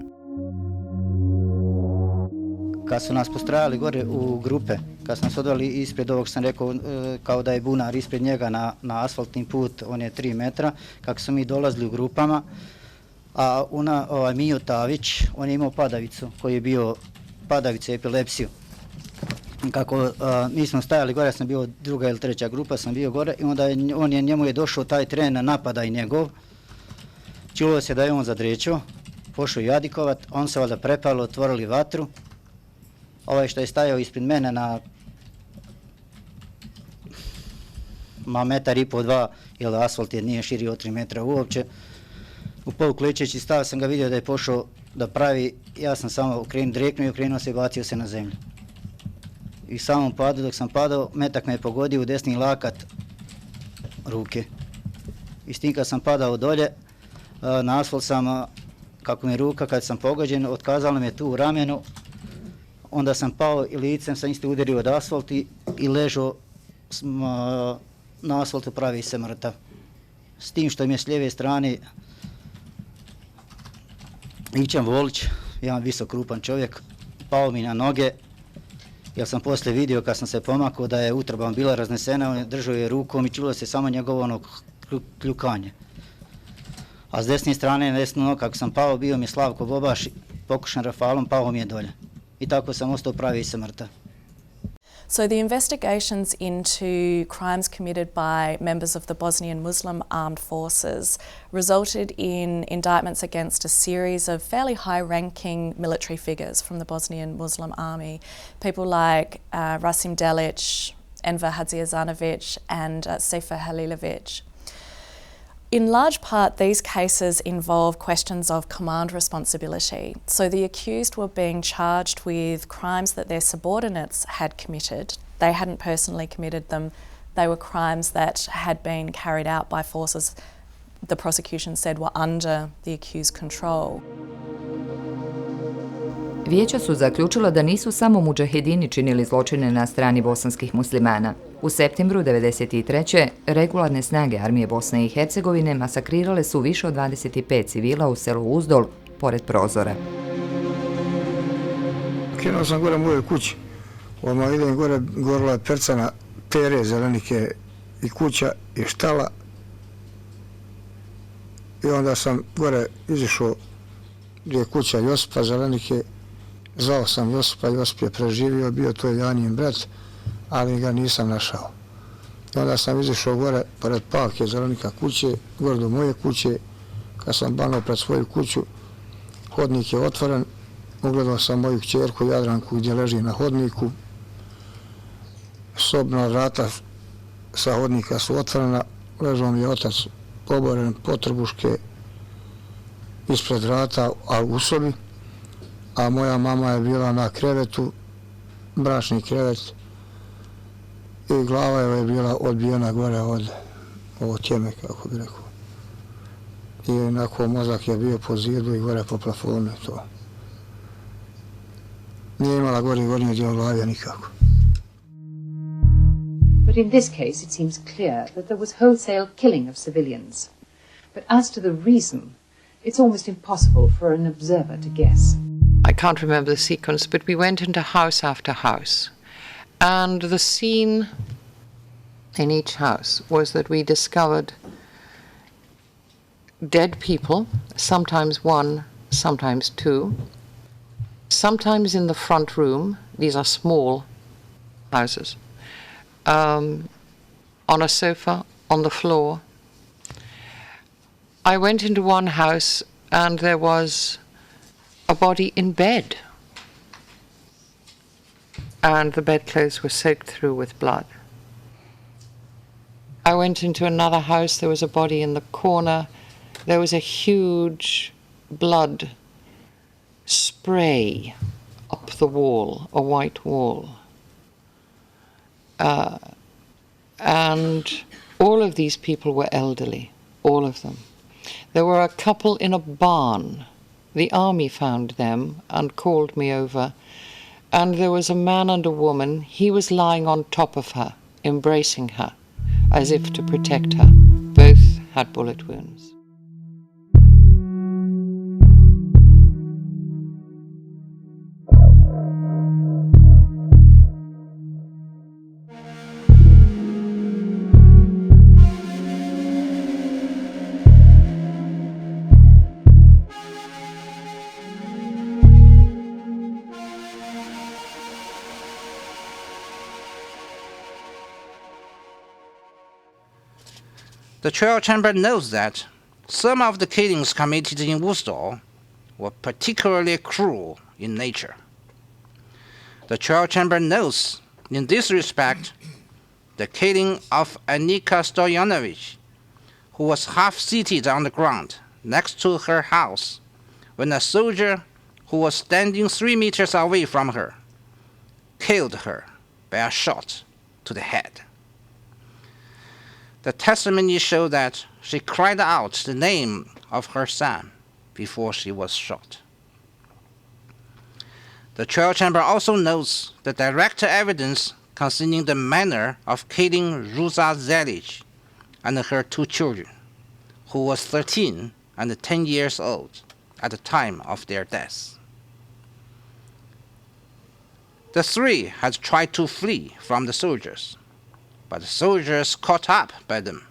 Kad su nas postrajali gore u grupe, kad su nas odveli ispred ovog, sam rekao, kao da je bunar ispred njega na asfaltni put, on je 3 metra, kako su mi dolazili u grupama, a Mijo Tavić, on je imao padavicu, koji je bio padavicu, epilepsiju. Kako mi smo stajali gore, ja sam bio druga ili treća grupa, sam bio gore i onda njemu je došao taj tren na napadaj njegov. Čulo se da je on zadrećao, pošao jadikovat, on se valjda prepalo, otvorili vatru. Ovaj što je stajao ispred mene na metar i po, 2, jer asfalt nije širio od 3 metra uopće. U poluklećeći stav sam ga vidio da je pošao da pravi, ja sam samo direktno i okrenuo se i bacio se na zemlju. I u samom padu, dok sam padao, metak me je pogodio u desni lakat ruke. I s tim kad sam padao dolje, na asfalt sam, kako mi ruka kad sam pogođen, otkazala me tu u ramenu. Onda sam pao i licem sam isto udario od asfalt i ležao na asfaltu pravi se mrtav. s tim što mi je s lijeve strane Ivićan Volić, jedan visok krupan čovjek, pao mi na noge, jer sam poslije vidio kad sam se pomakao da je utroba bila raznesena, on držao je rukom i čulo se samo njegovo ono kljukanje. A s desne strane, desno nogu, kako sam pao, bio mi je Slavko Bobaš, pokušan rafalom, pao mi je dolje. I tako sam ostao pravi se mrtav.
So the investigations into crimes committed by members of the Bosnian Muslim armed forces resulted in indictments against a series of fairly high-ranking military figures from the Bosnian Muslim army, people like Rasim Delic, Enver Hadzijazanovic and Sefer Halilovic. In large part, these cases involve questions of command responsibility. So the accused were being charged with crimes that their subordinates had committed. They hadn't personally committed them. They were crimes that had been carried out by forces the prosecution said were under the accused's control.
Vijeća su zaključila da nisu samo mudžahedini činili zločine na strani bosanskih muslimana. U septembru 1993. regularne snage armije Bosne i Hercegovine masakrirale su više od 25 civila u selu Uzdol, pored Prozora.
Krenuo sam gore u mojoj kući. Odmah idem gore, gorila je percana, pere, zelenike i kuća i štala. I onda sam gore izišao gdje je kuća Josipa, zelenike. Zvao sam Josipa, Josip je preživio, bio to je Janin brat, ali ga nisam našao. I onda sam izišao gore, pored Pavke, zelenika kuće, gore do moje kuće. Kad sam banuo pred svoju kuću, hodnik je otvoren, ugledao sam moju kćerku Jadranku gdje leži na hodniku. Sobna vrata sa hodnika su otvorena, ležao mi je otac poboren, potrbuške, ispred vrata, a u sobi. A moja mama je bila na krevetu, bračni krevet, i glava je bila odbijena gore od ovo tjeme, kako bi rekao. I onako mozak je bio po zidu i gore po plafonu i to. Nije imala gornji dio glave nikako.
But in this case it seems clear that there was wholesale killing of civilians. But as to the reason, it's almost impossible for an observer to guess.
I can't remember the sequence, but we went into house after house. And the scene in each house was that we discovered dead people, sometimes one, sometimes two, sometimes in the front room. These are small houses. On a sofa, on the floor. I went into one house and there was a body in bed, and the bedclothes were soaked through with blood. I went into another house, there was a body in the corner, there was a huge blood spray up the wall, a white wall. And all of these people were elderly, all of them. There were a couple in a barn. The army found them and called me over, and there was a man and a woman. He was lying on top of her, embracing her, as if to protect her. Both had bullet wounds.
The trial chamber knows that some of the killings committed in Uzdol were particularly cruel in nature. The trial chamber knows, in this respect, the killing of Anika Stojanovic, who was half-seated on the ground next to her house when a soldier who was standing 3 meters away from her killed her by a shot to the head. The testimony showed that she cried out the name of her son before she was shot. The trial chamber also notes the direct evidence concerning the manner of killing Ruza Zelic and her 2 children, who was 13 and 10 years old at the time of their deaths. The three had tried to flee from the soldiers, but the soldiers caught up by them.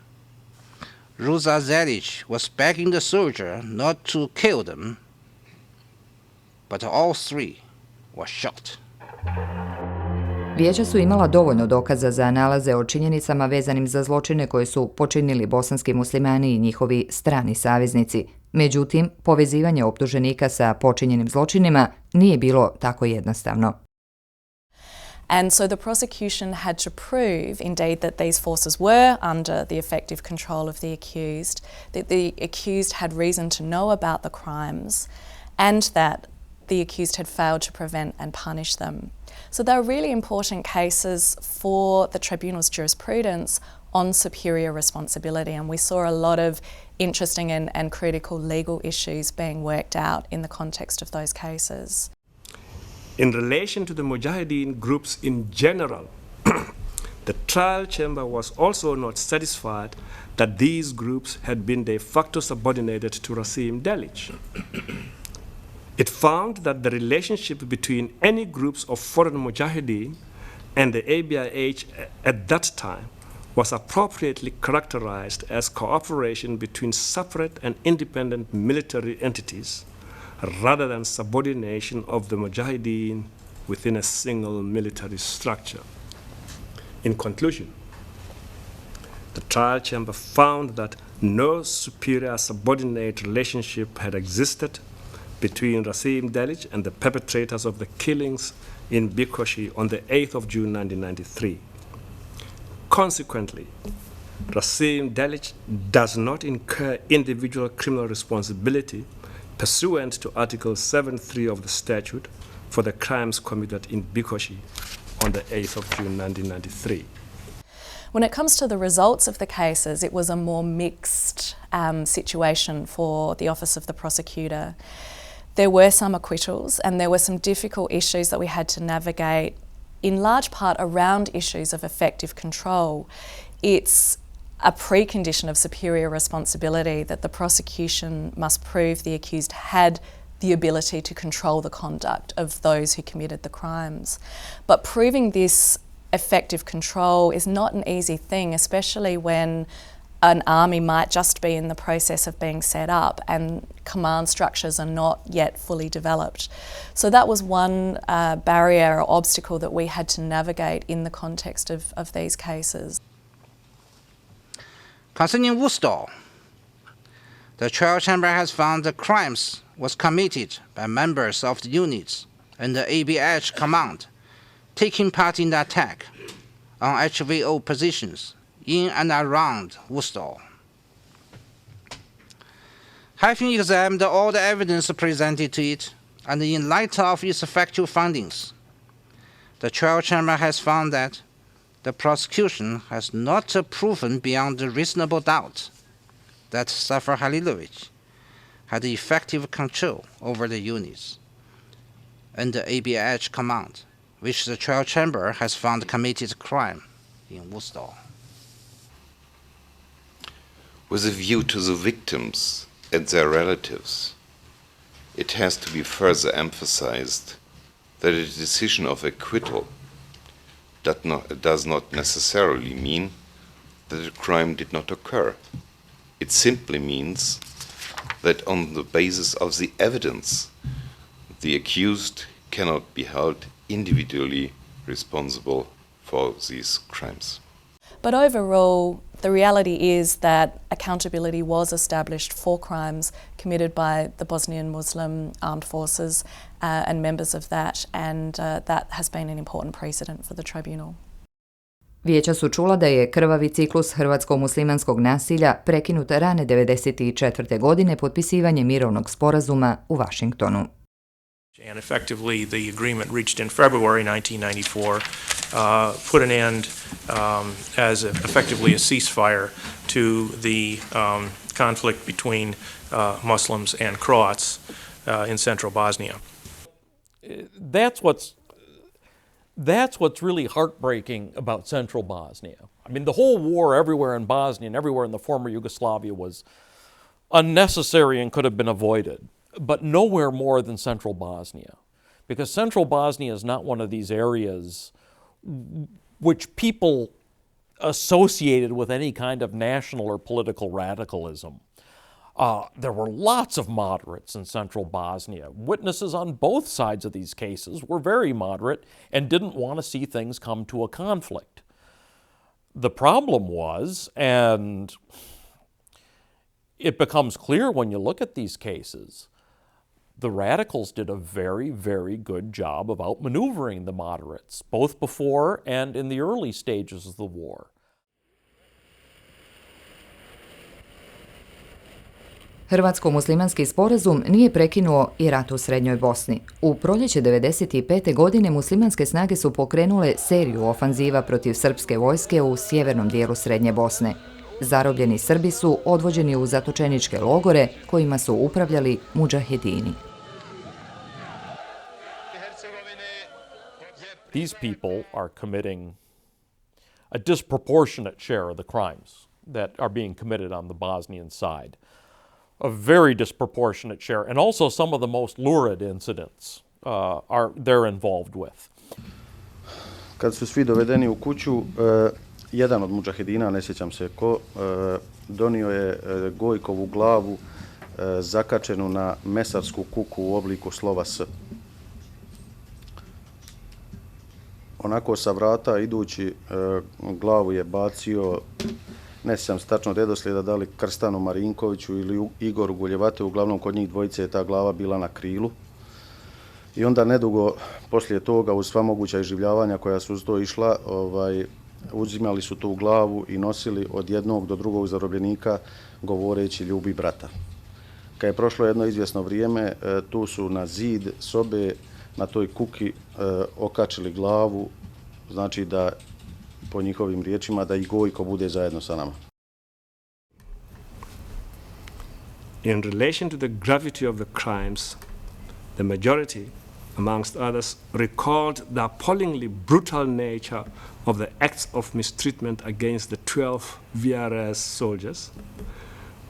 Ruza Zelic was begging the soldier not to kill them, but all three were shot.
Vijeća su imala dovoljno dokaza za nalaze o činjenicama vezanim za zločine koje su počinili bosanski muslimani i njihovi strani saveznici. Međutim, povezivanje optuženika sa počinjenim zločinima nije bilo tako jednostavno.
And so the prosecution had to prove, indeed, that these forces were under the effective control of the accused, that the accused had reason to know about the crimes, and that the accused had failed to prevent and punish them. So they were really important cases for the tribunal's jurisprudence on superior responsibility, and we saw a lot of interesting and critical legal issues being worked out in the context of those cases.
In relation to the Mujahideen groups in general, the trial chamber was also not satisfied that these groups had been de facto subordinated to Rasim Delic. It found that the relationship between any groups of foreign Mujahideen and the ABIH at that time was appropriately characterized as cooperation between separate and independent military entities, rather than subordination of the Mujahideen within a single military structure. In conclusion, the trial chamber found that no superior subordinate relationship had existed between Rasim Delic and the perpetrators of the killings in Bikoshi on the 8th of June 1993. Consequently, Rasim Delic does not incur individual criminal responsibility pursuant to Article 7.3 of the statute for the crimes committed in Bikoshi on the 8th of June 1993.
When it comes to the results of the cases, it was a more mixed situation for the Office of the Prosecutor. There were some acquittals and there were some difficult issues that we had to navigate, in large part around issues of effective control. It's a precondition of superior responsibility that the prosecution must prove the accused had the ability to control the conduct of those who committed the crimes. But proving this effective control is not an easy thing, especially when an army might just be in the process of being set up and command structures are not yet fully developed. So that was one barrier or obstacle that we had to navigate in the context of these cases.
Concerning Worcester, the trial chamber has found the crimes was committed by members of the units and the ABH command taking part in the attack on HVO positions in and around Worcester. Having examined all the evidence presented to it, and in light of its factual findings, the trial chamber has found that the prosecution has not proven beyond reasonable doubt that Safar Halilovic had effective control over the units and the ABH command, which the trial chamber has found committed crime in Worcester.
With a view to the victims and their relatives, it has to be further emphasized that a decision of acquittal does not necessarily mean that a crime did not occur. It simply means that on the basis of the evidence, the accused cannot be held individually responsible for these crimes.
But overall, the reality is that accountability was established for crimes committed by the Bosnian Muslim armed forces and members of that, and that has been an important precedent for the tribunal.
Vijeća su čula da je krvavi ciklus hrvatsko-muslimanskog nasilja prekinut rane 1994. godine potpisivanjem mirovnog sporazuma u Vašingtonu.
And effectively, the agreement reached in February 1994 put an end as effectively a ceasefire to the conflict between Muslims and Croats in central Bosnia.
That's what's really heartbreaking about central Bosnia. I mean, the whole war everywhere in Bosnia and everywhere in the former Yugoslavia unnecessary and could have been avoided, but nowhere more than central Bosnia. Because central Bosnia is not one of these areas which people associated with any kind of national or political radicalism. There were lots of moderates in central Bosnia. Witnesses on both sides of these cases were very moderate and didn't want to see things come to a conflict. The problem was, and it becomes clear when you look at these cases, the radicals did a very, very good job of outmaneuvering the moderates, both before and in the early stages of the war.
Hrvatsko-muslimanski sporazum nije prekinuo i rat u Srednjoj Bosni. U proljeće 1995. godine muslimanske snage su pokrenule seriju ofanziva protiv srpske vojske u sjevernom dijelu Srednje Bosne. Zarobljeni Srbi su odvođeni u zatočeničke logore kojima su upravljali mudžahedini.
These people are committing a disproportionate share of the crimes that are being committed on the Bosnian side. A very disproportionate share, and also some of the most lurid incidents they're involved with.
Kad su svi dovedeni u kuću, jedan od mudžahedina, ne sjećam se ko, donio je Gojkovu glavu zakačenu na mesarsku kuku u obliku slova S. Onako sa vrata idući glavu je bacio, ne sjećam se tačno redoslijeda, da li Krstanu Marinkoviću ili Igoru Guljevate, uglavnom kod njih dvojice je ta glava bila na krilu. I onda nedugo poslije toga, uz sva moguća iživljavanja koja su uz to išla, uzimali su tu glavu i nosili od jednog do drugog zarobljenika govoreći ljubi brata. Kad je prošlo jedno izvjesno vrijeme, tu su na zid sobe na toj kuki okačili glavu, znači da, po njihovim riječima, da i Gojko bude zajedno sa nama.
In relation to the gravity of the crimes, the majority, amongst others, recalled the appallingly brutal nature of the acts of mistreatment against the 12 VRS soldiers,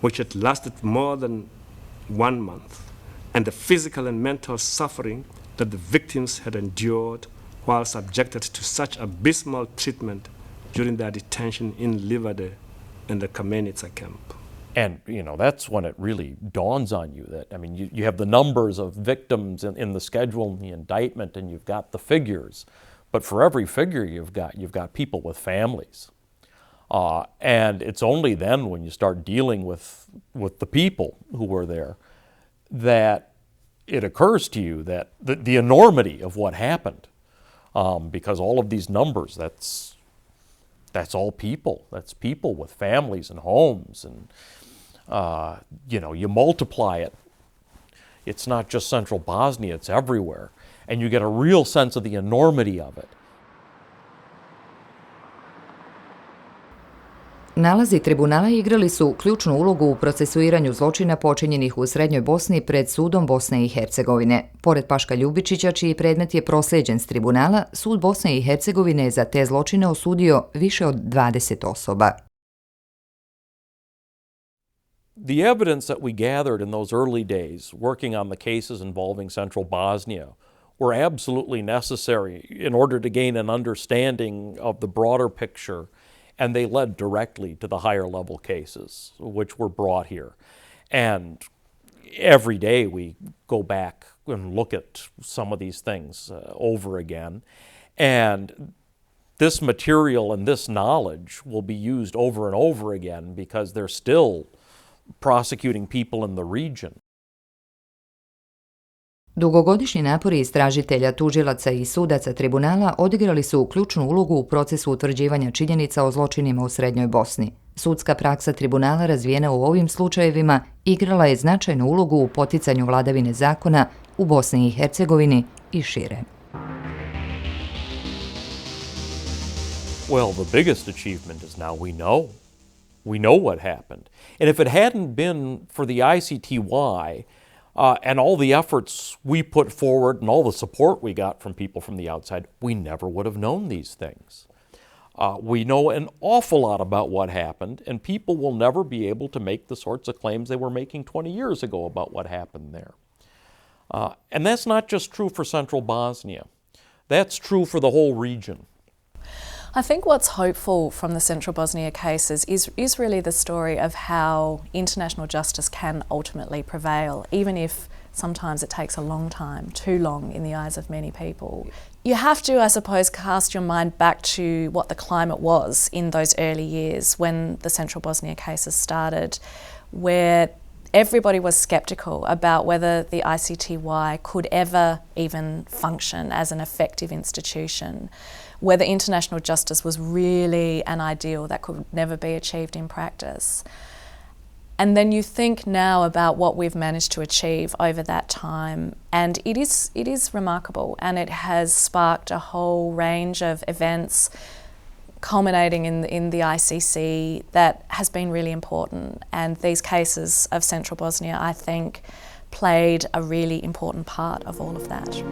which had lasted more than 1 month, and the physical and mental suffering that the victims had endured while subjected to such abysmal treatment during their detention in Livade and the Kamenica camp.
And, you know, that's when it really dawns on you that, I mean, you have the numbers of victims in the schedule and the indictment, and you've got the figures. But for every figure you've got people with families. And it's only then when you start dealing with the people who were there that it occurs to you that the enormity of what happened. Because all of these numbers, that's all people. That's people with families and homes, and you know, you multiply it. It's not just central Bosnia, it's everywhere. And you get a real sense of the enormity of it.
Nalazi tribunala igrali su ključnu ulogu u procesuiranju zločina počinjenih u Srednjoj Bosni pred sudom Bosne i Hercegovine. Pored Paška Ljubičića, čiji predmet je proslijeđen s tribunala, sud Bosne i Hercegovine je za te zločine osudio više od 20 osoba.
The evidence that we gathered in those early days, working on the cases involving central Bosnia, were absolutely necessary in order to gain an understanding of the broader picture, and they led directly to the higher level cases, which were brought here. And every day we go back and look at some of these things over again. And this material and this knowledge will be used over and over again because they're still prosecuting people in the region.
Dugogodišnji napori istražitelja, tužilaca i sudaca tribunala odigrali su ključnu ulogu u procesu utvrđivanja činjenica o zločinima u Srednjoj Bosni. Sudska praksa tribunala razvijena u ovim slučajevima igrala je značajnu ulogu u poticanju vladavine zakona u Bosni i Hercegovini i šire.
Well, the biggest achievement is now we know. We know what happened. And if it hadn't been for the ICTY and all the efforts we put forward and all the support we got from people from the outside, we never would have known these things. We know an awful lot about what happened, and people will never be able to make the sorts of claims they were making 20 years ago about what happened there. And that's not just true for central Bosnia. That's true for the whole region.
I think what's hopeful from the Central Bosnia cases is really the story of how international justice can ultimately prevail, even if sometimes it takes a long time, too long in the eyes of many people. You have to, I suppose, cast your mind back to what the climate was in those early years when the Central Bosnia cases started, where everybody was sceptical about whether the ICTY could ever even function as an effective institution, whether international justice was really an ideal that could never be achieved in practice. And then you think now about what we've managed to achieve over that time, and it is remarkable, and it has sparked a whole range of events culminating in the ICC that has been really important. And these cases of Central Bosnia, I think, played a really important part of all of that.